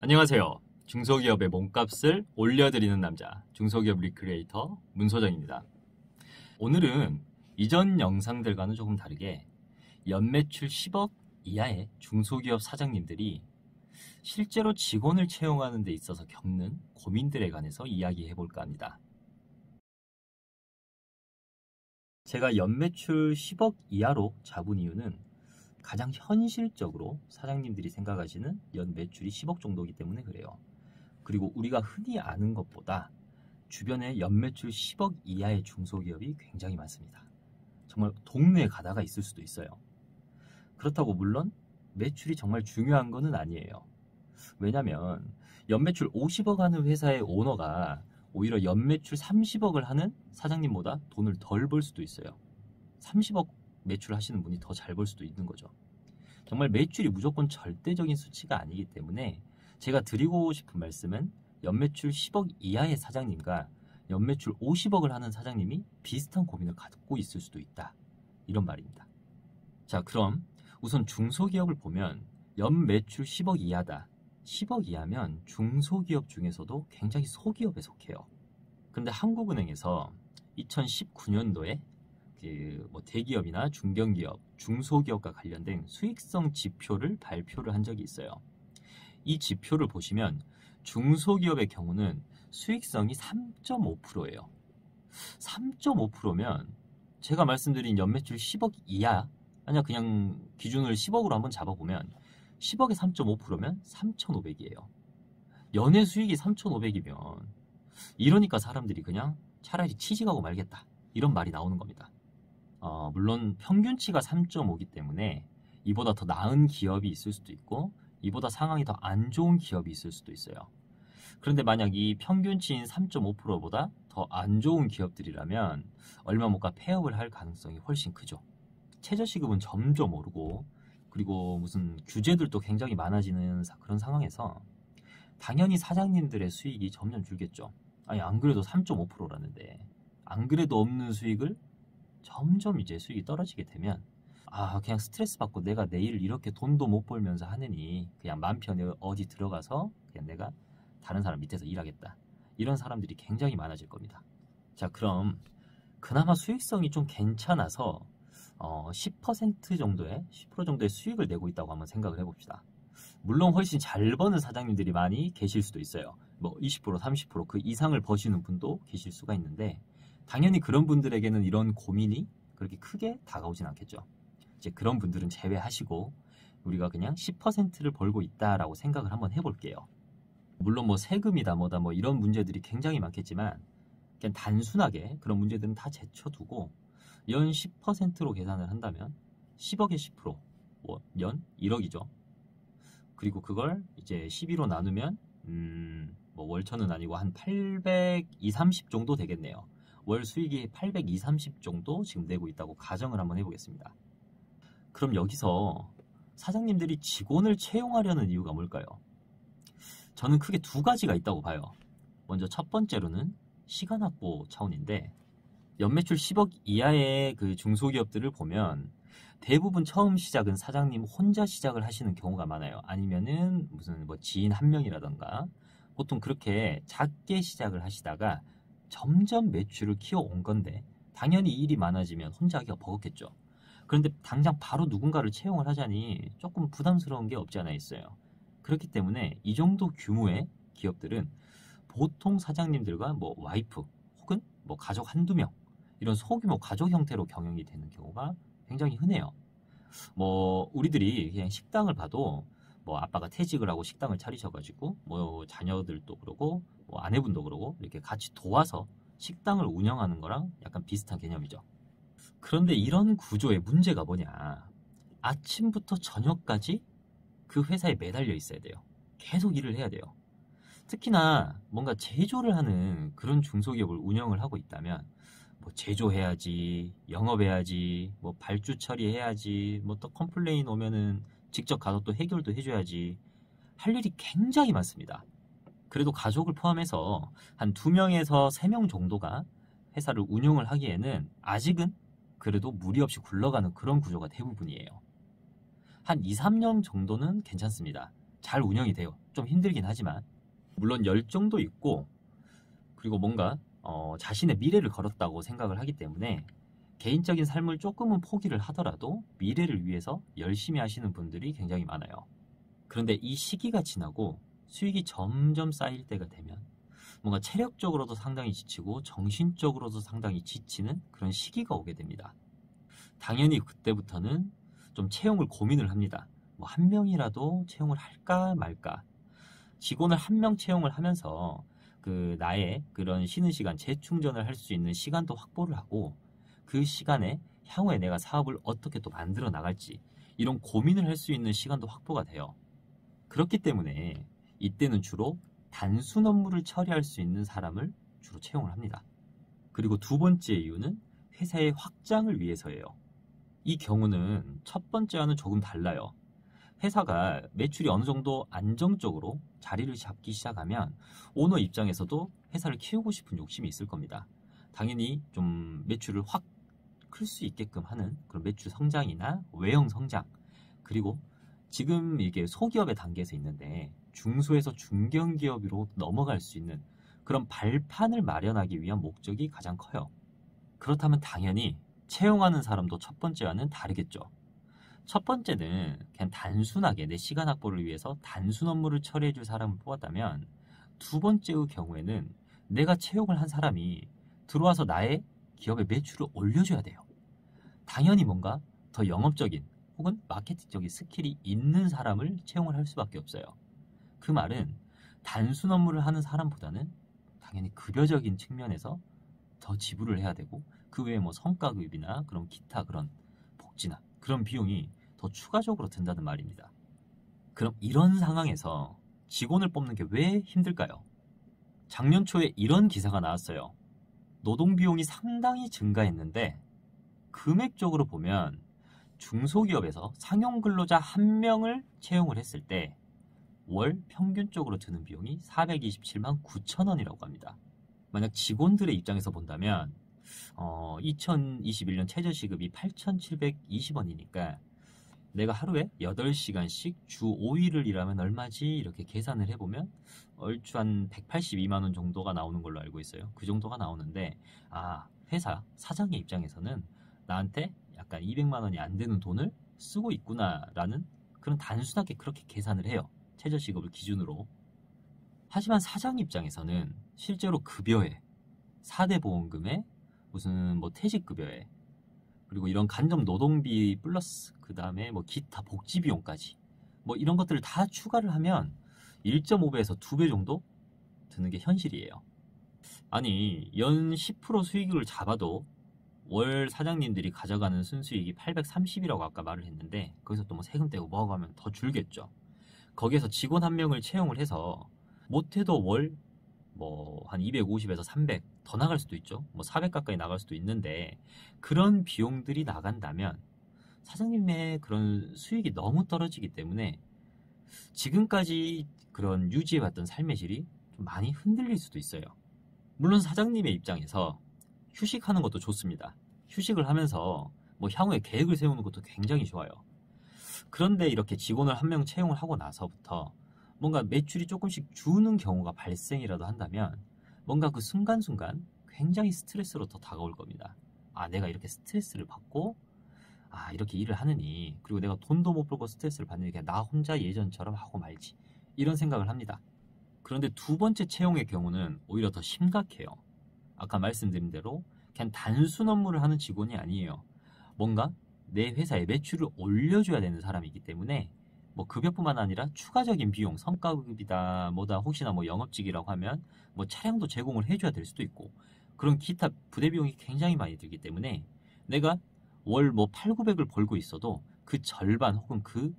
안녕하세요. 중소기업의 몸값을 올려드리는 남자, 중소기업 리크리에이터 문소정입니다. 오늘은 이전 영상들과는 조금 다르게 연매출 10억 이하의 중소기업 사장님들이 실제로 직원을 채용하는 데 있어서 겪는 고민들에 관해서 이야기해 볼까 합니다. 제가 연매출 10억 이하로 잡은 이유는 가장 현실적으로 사장님들이 생각하시는 연 매출이 10억 정도이기 때문에 그래요. 그리고 우리가 흔히 아는 것보다 주변에 연매출 10억 이하의 중소기업이 굉장히 많습니다. 정말 동네에 가다가 있을 수도 있어요. 그렇다고 물론 매출이 정말 중요한 거는 아니에요. 왜냐면 연매출 50억 하는 회사의 오너가 오히려 연매출 30억을 하는 사장님보다 돈을 덜 벌 수도 있어요. 30억 매출하시는 분이 더 잘 벌 수도 있는 거죠. 정말 매출이 무조건 절대적인 수치가 아니기 때문에 제가 드리고 싶은 말씀은 연매출 10억 이하의 사장님과 연매출 50억을 하는 사장님이 비슷한 고민을 갖고 있을 수도 있다. 이런 말입니다. 자, 그럼 우선 중소기업을 보면 연매출 10억 이하다. 10억 이하면 중소기업 중에서도 굉장히 소기업에 속해요. 그런데 한국은행에서 2019년도에 대기업이나 중견기업, 중소기업과 관련된 수익성 지표를 발표를 한 적이 있어요. 이 지표를 보시면 중소기업의 경우는 수익성이 3.5%예요. 3.5%면 제가 말씀드린 연매출 10억 이하, 아니야 그냥 기준을 10억으로 한번 잡아보면 10억에 3.5%면 3,500이에요. 연애 수익이 3,500이면 이러니까 사람들이 그냥 차라리 취직하고 말겠다. 이런 말이 나오는 겁니다. 물론 평균치가 3.5이기 때문에 이보다 더 나은 기업이 있을 수도 있고 이보다 상황이 더 안 좋은 기업이 있을 수도 있어요. 그런데 만약 이 평균치인 3.5%보다 더 안 좋은 기업들이라면 얼마 못 가 폐업을 할 가능성이 훨씬 크죠. 최저시급은 점점 오르고 그리고 무슨 규제들도 굉장히 많아지는 그런 상황에서 당연히 사장님들의 수익이 점점 줄겠죠. 아니 안 그래도 3.5%라는데 안 그래도 없는 수익을 점점 이제 수익이 떨어지게 되면 그냥 스트레스 받고 내가 내일 이렇게 돈도 못 벌면서 하느니 그냥 맘 편히 어디 들어가서 그냥 내가 다른 사람 밑에서 일하겠다. 이런 사람들이 굉장히 많아질 겁니다. 자, 그럼 그나마 수익성이 좀 괜찮아서 10% 정도의 10% 정도의 수익을 내고 있다고 한번 생각을 해봅시다. 물론 훨씬 잘 버는 사장님들이 많이 계실 수도 있어요. 뭐 20%, 30% 그 이상을 버시는 분도 계실 수가 있는데 당연히 그런 분들에게는 이런 고민이 그렇게 크게 다가오진 않겠죠. 이제 그런 분들은 제외하시고 우리가 그냥 10%를 벌고 있다라고 생각을 한번 해볼게요. 물론 뭐 세금이다 뭐다 뭐 이런 문제들이 굉장히 많겠지만 그냥 단순하게 그런 문제들은 다 제쳐두고 연 10%로 계산을 한다면 10억에 10%, 연 1억이죠. 그리고 그걸 이제 12로 나누면 뭐 월천은 아니고 한 820, 30 정도 되겠네요. 월 수익이 820, 30 정도 지금 내고 있다고 가정을 한번 해보겠습니다. 그럼 여기서 사장님들이 직원을 채용하려는 이유가 뭘까요? 저는 크게 두 가지가 있다고 봐요. 먼저 첫 번째로는 시간 확보 차원인데 연매출 10억 이하의 그 중소기업들을 보면 대부분 처음 시작은 사장님 혼자 시작을 하시는 경우가 많아요. 아니면은 무슨 뭐 지인 한 명이라던가 보통 그렇게 작게 시작을 하시다가 점점 매출을 키워온 건데 당연히 일이 많아지면 혼자 하기가 버겁겠죠. 그런데 당장 바로 누군가를 채용을 하자니 조금 부담스러운 게 없지 않아 있어요. 그렇기 때문에 이 정도 규모의 기업들은 보통 사장님들과 뭐 와이프 혹은 뭐 가족 한두 명 이런 소규모 가족 형태로 경영이 되는 경우가 굉장히 흔해요. 뭐 우리들이 그냥 식당을 봐도 뭐 아빠가 퇴직을 하고 식당을 차리셔가지고 뭐 자녀들도 그러고 뭐 아내분도 그러고 이렇게 같이 도와서 식당을 운영하는 거랑 약간 비슷한 개념이죠. 그런데 이런 구조의 문제가 뭐냐? 아침부터 저녁까지 그 회사에 매달려 있어야 돼요. 계속 일을 해야 돼요. 특히나 뭔가 제조를 하는 그런 중소기업을 운영을 하고 있다면 뭐 제조해야지, 영업해야지, 뭐 발주 처리해야지, 뭐 또 컴플레인 오면은 직접 가서 또 해결도 해줘야지 할 일이 굉장히 많습니다. 그래도 가족을 포함해서 한 2명에서 3명 정도가 회사를 운영을 하기에는 아직은 그래도 무리 없이 굴러가는 그런 구조가 대부분이에요. 한 2, 3년 정도는 괜찮습니다. 잘 운영이 돼요. 좀 힘들긴 하지만 물론 열정도 있고 그리고 뭔가 자신의 미래를 걸었다고 생각을 하기 때문에 개인적인 삶을 조금은 포기를 하더라도 미래를 위해서 열심히 하시는 분들이 굉장히 많아요. 그런데 이 시기가 지나고 수익이 점점 쌓일 때가 되면 뭔가 체력적으로도 상당히 지치고 정신적으로도 상당히 지치는 그런 시기가 오게 됩니다. 당연히 그때부터는 좀 채용을 고민을 합니다. 뭐 한 명이라도 채용을 할까 말까. 직원을 한 명 채용을 하면서 그 나의 그런 쉬는 시간, 재충전을 할 수 있는 시간도 확보를 하고 그 시간에 향후에 내가 사업을 어떻게 또 만들어 나갈지 이런 고민을 할 수 있는 시간도 확보가 돼요. 그렇기 때문에 이때는 주로 단순 업무를 처리할 수 있는 사람을 주로 채용을 합니다. 그리고 두 번째 이유는 회사의 확장을 위해서예요. 이 경우는 첫 번째와는 조금 달라요. 회사가 매출이 어느 정도 안정적으로 자리를 잡기 시작하면 오너 입장에서도 회사를 키우고 싶은 욕심이 있을 겁니다. 당연히 좀 매출을 확 클 수 있게끔 하는 그런 매출 성장이나 외형 성장, 그리고 지금 이게 소기업의 단계에서 있는데 중소에서 중견기업으로 넘어갈 수 있는 그런 발판을 마련하기 위한 목적이 가장 커요. 그렇다면 당연히 채용하는 사람도 첫 번째와는 다르겠죠. 첫 번째는 그냥 단순하게 내 시간 확보를 위해서 단순 업무를 처리해 줄 사람을 뽑았다면 두 번째의 경우에는 내가 채용을 한 사람이 들어와서 나의 기업의 매출을 올려줘야 돼요. 당연히 뭔가 더 영업적인 혹은 마케팅적인 스킬이 있는 사람을 채용을 할 수밖에 없어요. 그 말은 단순 업무를 하는 사람보다는 당연히 급여적인 측면에서 더 지불을 해야 되고 그 외에 뭐 성과급이나 그런 기타 그런 복지나 그런 비용이 더 추가적으로 든다는 말입니다. 그럼 이런 상황에서 직원을 뽑는 게 왜 힘들까요? 작년 초에 이런 기사가 나왔어요. 노동비용이 상당히 증가했는데 금액적으로 보면 중소기업에서 상용 근로자 한 명을 채용을 했을 때 월 평균적으로 드는 비용이 427만 9천 원이라고 합니다. 만약 직원들의 입장에서 본다면 2021년 최저시급이 8,720원이니까 내가 하루에 8시간씩 주 5일을 일하면 얼마지? 이렇게 계산을 해보면 얼추 한 182만 원 정도가 나오는 걸로 알고 있어요. 그 정도가 나오는데 회사 사장의 입장에서는 나한테 약간 200만 원이 안 되는 돈을 쓰고 있구나라는 그런 단순하게 그렇게 계산을 해요. 최저시급을 기준으로. 하지만 사장 입장에서는 실제로 급여에 4대 보험금에 무슨 뭐 퇴직급여에 그리고 이런 간접 노동비 플러스 그 다음에 뭐 기타 복지 비용까지 뭐 이런 것들을 다 추가를 하면 1.5배에서 2배 정도 드는 게 현실이에요. 아니 연 10% 수익을 잡아도 월 사장님들이 가져가는 순수익이 830이라고 아까 말을 했는데 거기서 또 뭐 세금 떼고 뭐하고 하면 더 줄겠죠. 거기에서 직원 한 명을 채용을 해서 못해도 월 뭐 한 250에서 300 더 나갈 수도 있죠. 뭐 400 가까이 나갈 수도 있는데 그런 비용들이 나간다면 사장님의 그런 수익이 너무 떨어지기 때문에 지금까지 그런 유지해왔던 삶의 질이 좀 많이 흔들릴 수도 있어요. 물론 사장님의 입장에서 휴식하는 것도 좋습니다. 휴식을 하면서 뭐 향후에 계획을 세우는 것도 굉장히 좋아요. 그런데 이렇게 직원을 한 명 채용을 하고 나서부터 뭔가 매출이 조금씩 주는 경우가 발생이라도 한다면 뭔가 그 순간순간 굉장히 스트레스로 더 다가올 겁니다. 내가 이렇게 스트레스를 받고 이렇게 일을 하느니 그리고 내가 돈도 못 벌고 스트레스를 받으니 그냥 나 혼자 예전처럼 하고 말지 이런 생각을 합니다. 그런데 두 번째 채용의 경우는 오히려 더 심각해요. 아까 말씀드린 대로 그냥 단순 업무를 하는 직원이 아니에요. 뭔가 내 회사의 매출을 올려줘야 되는 사람이기 때문에 뭐 급여뿐만 아니라 추가적인 비용, 성과급이다 뭐다 혹시나 뭐 영업직이라고 하면 뭐 차량도 제공을 해줘야 될 수도 있고 그런 기타 부대 비용이 굉장히 많이 들기 때문에 내가 월 뭐 8, 900을 벌고 있어도 그 절반 혹은 그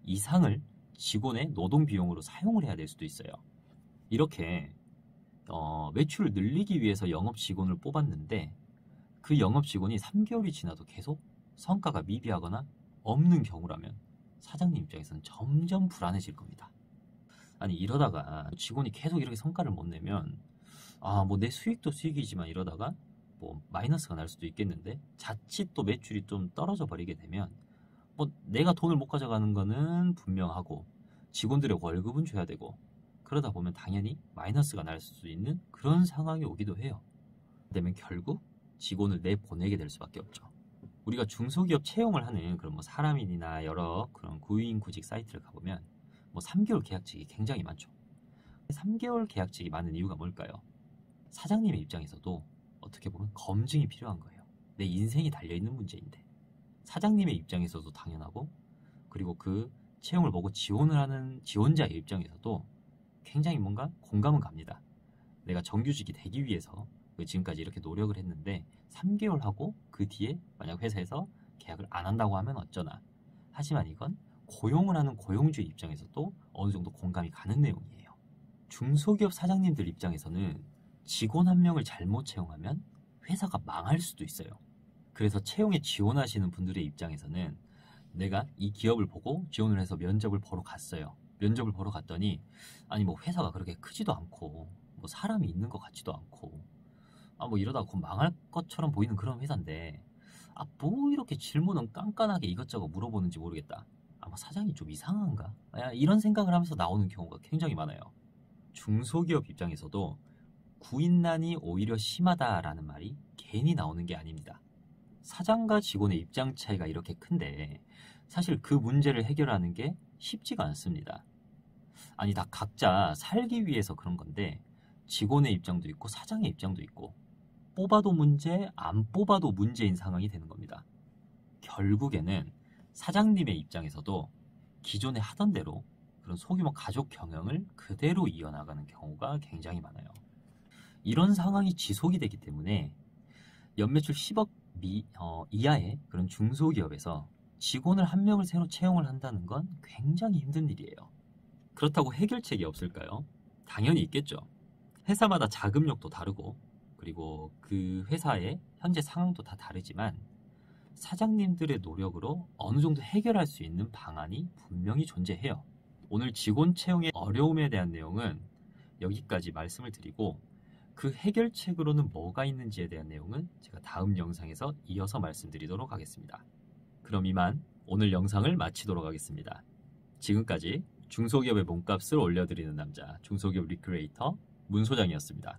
이상을 직원의 노동 비용으로 사용을 해야 될 수도 있어요. 이렇게 매출을 늘리기 위해서 영업 직원을 뽑았는데 그 영업 직원이 3개월이 지나도 계속 성과가 미비하거나 없는 경우라면 사장님 입장에서는 점점 불안해질 겁니다. 아니 이러다가 직원이 계속 이렇게 성과를 못 내면 뭐 내 수익도 수익이지만 이러다가 뭐 마이너스가 날 수도 있겠는데 자칫 또 매출이 좀 떨어져 버리게 되면 뭐 내가 돈을 못 가져가는 거는 분명하고 직원들의 월급은 줘야 되고 그러다 보면 당연히 마이너스가 날 수 있는 그런 상황이 오기도 해요. 그러면 결국 직원을 내보내게 될 수밖에 없죠. 우리가 중소기업 채용을 하는 그런 뭐 사람인이나 여러 그런 구인구직 사이트를 가보면 뭐 3개월 계약직이 굉장히 많죠. 3개월 계약직이 많은 이유가 뭘까요? 사장님의 입장에서도 어떻게 보면 검증이 필요한 거예요. 내 인생이 달려있는 문제인데 사장님의 입장에서도 당연하고 그리고 그 채용을 보고 지원을 하는 지원자의 입장에서도 굉장히 뭔가 공감은 갑니다. 내가 정규직이 되기 위해서 지금까지 이렇게 노력을 했는데 3개월 하고 그 뒤에 만약 회사에서 계약을 안 한다고 하면 어쩌나. 하지만 이건 고용을 하는 고용주의 입장에서도 어느 정도 공감이 가는 내용이에요. 중소기업 사장님들 입장에서는 직원 한 명을 잘못 채용하면 회사가 망할 수도 있어요. 그래서 채용에 지원하시는 분들의 입장에서는 내가 이 기업을 보고 지원을 해서 면접을 보러 갔어요. 면접을 보러 갔더니 아니 뭐 회사가 그렇게 크지도 않고 뭐 사람이 있는 것 같지도 않고 뭐 이러다가 곧 망할 것처럼 보이는 그런 회사인데 뭐 이렇게 질문은 깐깐하게 이것저것 물어보는지 모르겠다. 뭐 사장이 좀 이상한가? 이런 생각을 하면서 나오는 경우가 굉장히 많아요. 중소기업 입장에서도 구인난이 오히려 심하다라는 말이 괜히 나오는 게 아닙니다. 사장과 직원의 입장 차이가 이렇게 큰데 사실 그 문제를 해결하는 게 쉽지가 않습니다. 아니 다 각자 살기 위해서 그런 건데 직원의 입장도 있고 사장의 입장도 있고 뽑아도 문제, 안 뽑아도 문제인 상황이 되는 겁니다. 결국에는 사장님의 입장에서도 기존에 하던 대로 그런 소규모 가족 경영을 그대로 이어나가는 경우가 굉장히 많아요. 이런 상황이 지속이 되기 때문에 연매출 10억 이하의 그런 중소기업에서 직원을 한 명을 새로 채용을 한다는 건 굉장히 힘든 일이에요. 그렇다고 해결책이 없을까요? 당연히 있겠죠. 회사마다 자금력도 다르고 그리고 그 회사의 현재 상황도 다 다르지만 사장님들의 노력으로 어느 정도 해결할 수 있는 방안이 분명히 존재해요. 오늘 직원 채용의 어려움에 대한 내용은 여기까지 말씀을 드리고 그 해결책으로는 뭐가 있는지에 대한 내용은 제가 다음 영상에서 이어서 말씀드리도록 하겠습니다. 그럼 이만 오늘 영상을 마치도록 하겠습니다. 지금까지 중소기업의 몸값을 올려드리는 남자 중소기업 리크레이터 문 소장이었습니다.